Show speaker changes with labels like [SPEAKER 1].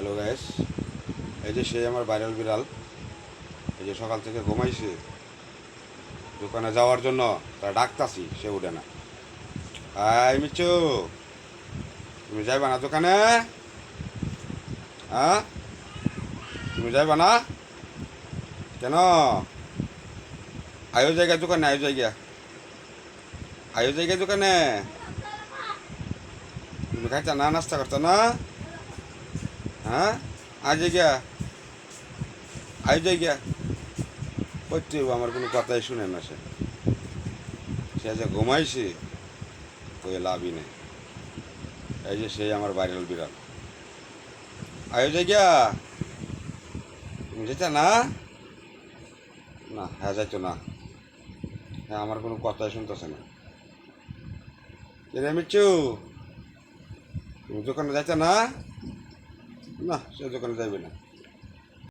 [SPEAKER 1] Hello guys, এই যে সেই আমার ভাইরাল বিড়াল। এই যে সকাল থেকে ঘুমাইছে, দোকানে যাওয়ার জন্য তা ডাকতাছি, সে উঠে না। আই মিচু, তুমি যাইবা না দোকানে? হ্যাঁ, তুমি যাইবা না কেন? আয়ো জায়গা দোকানে, আয়ো জায়গা দোকানে। তুমি খাইতা না, নাস্তা করতো না? হ্যাঁ, আয় জায়গা, আয়ো জায়গা। করতে আমার কোনো কথাই শুনে না সে। সে যে ঘুমাইছে, কই লাভই নেই। এই যে সেই আমার ভাইরাল বিড়াল। আয়ো জায়গা, তুমি যেতা না? না, হ্যাঁ যাইতো না। হ্যাঁ, আমার কোনো কথাই শুনতেছে না। রে মিচ্ছু, তুমি দোকানে যাইতে না? না, সে দোকানে যাইবে না।